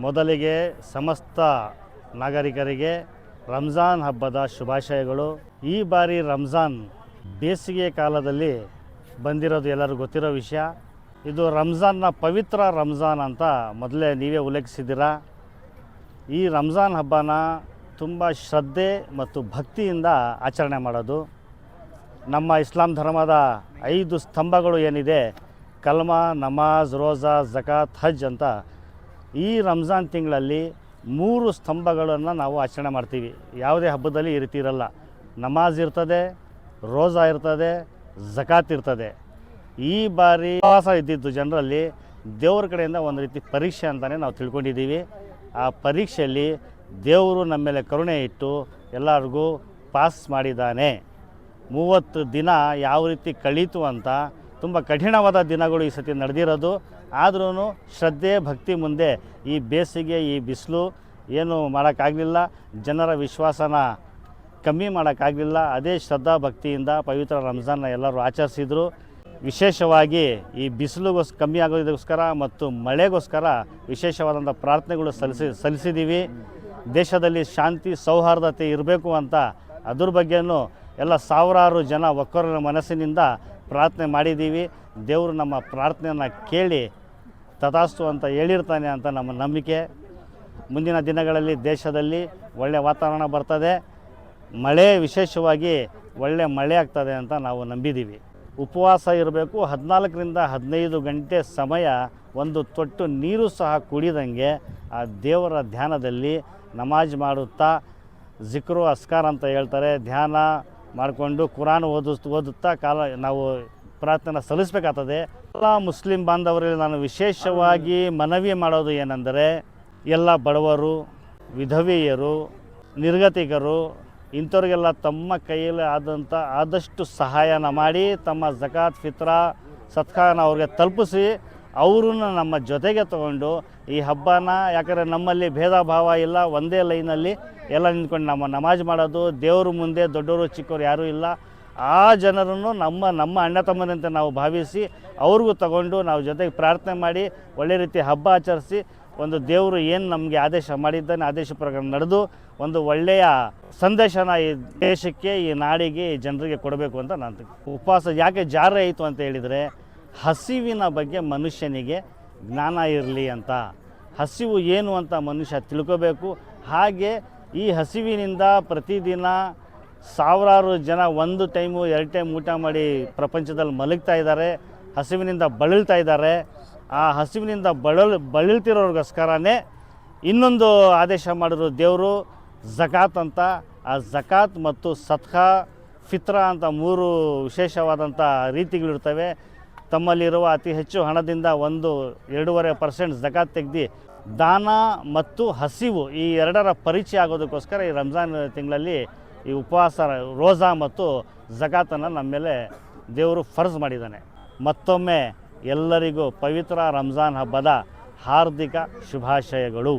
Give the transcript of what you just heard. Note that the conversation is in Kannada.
ಮೊದಲಿಗೆ ಸಮಸ್ತ ನಾಗರಿಕರಿಗೆ ರಂಜಾನ್ ಹಬ್ಬದ ಶುಭಾಶಯಗಳು. ಈ ಬಾರಿ ರಂಜಾನ್ ಬೇಸಿಗೆ ಕಾಲದಲ್ಲಿ ಬಂದಿರೋದು ಎಲ್ಲರಿಗೂ ಗೊತ್ತಿರೋ ವಿಷಯ. ಇದು ರಂಜಾನ್ನ ಪವಿತ್ರ ರಂಜಾನ್ ಅಂತ ಮೊದಲೇ ನೀವೇ ಉಲ್ಲೇಖಿಸಿದ್ದೀರಾ. ಈ ರಂಜಾನ್ ಹಬ್ಬನ ತುಂಬ ಶ್ರದ್ಧೆ ಮತ್ತು ಭಕ್ತಿಯಿಂದ ಆಚರಣೆ ಮಾಡೋದು. ನಮ್ಮ ಇಸ್ಲಾಂ ಧರ್ಮದ 5 ಸ್ತಂಭಗಳು ಏನಿದೆ, ಕಲ್ಮಾ, ನಮಾಜ್, ರೋಜಾ, ಝಕಾತ್, ಹಜ್ ಅಂತ, ಈ ರಂಜಾನ್ ತಿಂಗಳಲ್ಲಿ 3 ಸ್ತಂಭಗಳನ್ನು ನಾವು ಆಚರಣೆ ಮಾಡ್ತೀವಿ. ಯಾವುದೇ ಹಬ್ಬದಲ್ಲಿ ಈ ರೀತಿ ಇರಲ್ಲ. ನಮಾಜ್ ಇರ್ತದೆ, ರೋಜಾ ಇರ್ತದೆ, ಝಕಾತ್ ಇರ್ತದೆ. ಈ ಬಾರಿ ಉಪವಾಸ ಇದ್ದಿದ್ದು ಜನರಲ್ಲಿ ದೇವ್ರ ಕಡೆಯಿಂದ ಒಂದು ರೀತಿ ಪರೀಕ್ಷೆ ಅಂತಲೇ ನಾವು ತಿಳ್ಕೊಂಡಿದ್ದೀವಿ. ಆ ಪರೀಕ್ಷೆಯಲ್ಲಿ ದೇವರು ನಮ್ಮ ಮೇಲೆ ಕರುಣೆ ಇಟ್ಟು ಎಲ್ಲರಿಗೂ ಪಾಸ್ ಮಾಡಿದ್ದಾನೆ. 30 ದಿನ ಯಾವ ರೀತಿ ಕಳೀತು ಅಂತ ತುಂಬ ಕಠಿಣವಾದ ದಿನಗಳು ಈ ಸತಿ ನಡೆದಿರೋದು. ಆದ್ರೂ ಶ್ರದ್ಧೆ ಭಕ್ತಿ ಮುಂದೆ ಈ ಬೇಸಿಗೆ, ಈ ಬಿಸಿಲು ಏನು ಮಾಡೋಕ್ಕಾಗಲಿಲ್ಲ. ಜನರ ವಿಶ್ವಾಸನ ಕಮ್ಮಿ ಮಾಡೋಕ್ಕಾಗಲಿಲ್ಲ. ಅದೇ ಶ್ರದ್ಧಾ ಭಕ್ತಿಯಿಂದ ಪವಿತ್ರ ರಂಜಾನ್ನ ಎಲ್ಲರೂ ಆಚರಿಸಿದರು. ವಿಶೇಷವಾಗಿ ಈ ಬಿಸಿಲು ಕಮ್ಮಿ ಆಗೋದಕ್ಕೋಸ್ಕರ ಮತ್ತು ಮಳೆಗೋಸ್ಕರ ವಿಶೇಷವಾದಂಥ ಪ್ರಾರ್ಥನೆಗಳು ಸಲ್ಲಿಸಿದ್ದೀವಿ. ದೇಶದಲ್ಲಿ ಶಾಂತಿ ಸೌಹಾರ್ದತೆ ಇರಬೇಕು ಅಂತ ಅದ್ರ ಬಗ್ಗೆನೂ ಎಲ್ಲ ಸಾವಿರಾರು ಜನ ಒಕ್ಕೊರಲ ಮನಸ್ಸಿನಿಂದ ಪ್ರಾರ್ಥನೆ ಮಾಡಿದ್ದೀವಿ. ದೇವರು ನಮ್ಮ ಪ್ರಾರ್ಥನೆಯನ್ನು ಕೇಳಿ ತಥಾಸ್ತು ಅಂತ ಹೇಳಿರ್ತಾನೆ ಅಂತ ನಮ್ಮ ನಂಬಿಕೆ. ಮುಂದಿನ ದಿನಗಳಲ್ಲಿ ದೇಶದಲ್ಲಿ ಒಳ್ಳೆಯ ವಾತಾವರಣ ಬರ್ತದೆ. ಮಳೆ ವಿಶೇಷವಾಗಿ ಒಳ್ಳೆ ಮಳೆ ಆಗ್ತದೆ ಅಂತ ನಾವು ನಂಬಿದ್ದೀವಿ. ಉಪವಾಸ ಇರಬೇಕು. 14ರಿಂದ 15 ಗಂಟೆ ಸಮಯ ಒಂದು ತೊಟ್ಟು ನೀರು ಸಹ ಕುಡಿದಂಗೆ ಆ ದೇವರ ಧ್ಯಾನದಲ್ಲಿ ನಮಾಜ್ ಮಾಡುತ್ತಾ, ಜಿಕ್ರು ಅಸ್ಕಾರ್ ಅಂತ ಹೇಳ್ತಾರೆ, ಧ್ಯಾನ ಮಾಡಿಕೊಂಡು ಕುರಾನ್ ಓದುತ್ತಾ ನಾವು ಪ್ರಾರ್ಥನೆ ಸಲ್ಲಿಸಬೇಕಾಗ್ತದೆ. ಎಲ್ಲ ಮುಸ್ಲಿಂ ಬಾಂಧವರಲ್ಲಿ ನಾನು ವಿಶೇಷವಾಗಿ ಮನವಿ ಮಾಡೋದು ಏನೆಂದರೆ, ಎಲ್ಲ ಬಡವರು, ವಿಧವೆಯರು, ನಿರ್ಗತಿಕರು ಇಂಥವ್ರಿಗೆಲ್ಲ ತಮ್ಮ ಕೈಯಲ್ಲಿ ಆದಷ್ಟು ಸಹಾಯನ ಮಾಡಿ ತಮ್ಮ ಝಕಾತ್, ಫಿತ್ರಾ, ಸತ್ಕಾನ ಅವ್ರಿಗೆ ತಲುಪಿಸಿ ಅವ್ರನ್ನ ನಮ್ಮ ಜೊತೆಗೆ ತಗೊಂಡು ಈ ಹಬ್ಬನ, ಯಾಕಂದರೆ ನಮ್ಮಲ್ಲಿ ಭೇದ ಭಾವ ಇಲ್ಲ, ಒಂದೇ ಲೈನಲ್ಲಿ ಎಲ್ಲ ನಿಂತ್ಕೊಂಡು ನಮ್ಮ ನಮಾಜ್ ಮಾಡೋದು. ದೇವ್ರ ಮುಂದೆ ದೊಡ್ಡವರು ಚಿಕ್ಕವರು ಯಾರೂ ಇಲ್ಲ. ಆ ಜನರನ್ನು ನಮ್ಮ ಅಣ್ಣ ತಮ್ಮನಂತೆ ನಾವು ಭಾವಿಸಿ ಅವ್ರಿಗೂ ತಗೊಂಡು ನಾವು ಜೊತೆಗೆ ಪ್ರಾರ್ಥನೆ ಮಾಡಿ ಒಳ್ಳೆ ರೀತಿ ಹಬ್ಬ ಆಚರಿಸಿ ಒಂದು ದೇವರು ಏನು ನಮಗೆ ಆದೇಶ ಮಾಡಿದ್ದಾನೆ ಆದೇಶ ಪ್ರಕಾರ ನಡೆದು ಒಂದು ಒಳ್ಳೆಯ ಸಂದೇಶನ ಈ ದೇಶಕ್ಕೆ, ಈ ನಾಡಿಗೆ, ಈ ಜನರಿಗೆ ಕೊಡಬೇಕು ಅಂತ ನಾನು. ಉಪವಾಸ ಯಾಕೆ ಜಾರಿ ಆಯಿತು ಅಂತ ಹೇಳಿದರೆ, ಹಸಿವಿನ ಬಗ್ಗೆ ಮನುಷ್ಯನಿಗೆ ಜ್ಞಾನ ಇರಲಿ ಅಂತ. ಹಸಿವು ಏನು ಅಂತ ಮನುಷ್ಯ ತಿಳ್ಕೋಬೇಕು. ಹಾಗೆ ಈ ಹಸಿವಿನಿಂದ ಪ್ರತಿದಿನ ಸಾವಿರಾರು ಜನ 1 ಟೈಮು 2 ಟೈಮ್ ಊಟ ಮಾಡಿ ಪ್ರಪಂಚದಲ್ಲಿ ಮಲಗ್ತಾ ಇದ್ದಾರೆ, ಹಸಿವಿನಿಂದ ಬಳಲ್ತಾ ಇದ್ದಾರೆ. ಆ ಹಸಿವಿನಿಂದ ಬಳಲ್ತಿರೋರಿಗೋಸ್ಕರನೇ ಇನ್ನೊಂದು ಆದೇಶ ಮಾಡಿದ್ರು ದೇವರು, ಝಕಾತ್ ಅಂತ. ಆ ಝಕಾತ್ ಮತ್ತು ಸತ್ಕಾ, ಫಿತ್ರಾ ಅಂತ 3 ವಿಶೇಷವಾದಂಥ ರೀತಿಗಳಿರ್ತವೆ. ತಮ್ಮಲ್ಲಿರುವ ಅತಿ ಹೆಚ್ಚು ಹಣದಿಂದ 1-2.5% ಝಕಾತ್ ತೆಗೆದು ದಾನ ಮತ್ತು ಹಸಿವು ಈ ಎರಡರ ಪರಿಚಯ ಆಗೋದಕ್ಕೋಸ್ಕರ ಈ ರಂಜಾನ್ ತಿಂಗಳಲ್ಲಿ ಈ ಉಪವಾಸ, ರೋಜಾ ಮತ್ತು ಝಕಾತನ್ನು ನಮ್ಮ ಮೇಲೆ ದೇವರು ಫರ್ಜ್ ಮಾಡಿದ್ದಾನೆ. ಮತ್ತೊಮ್ಮೆ ಎಲ್ಲರಿಗೂ ಪವಿತ್ರ ರಂಜಾನ್ ಹಬ್ಬದ ಹಾರ್ದಿಕ ಶುಭಾಶಯಗಳು.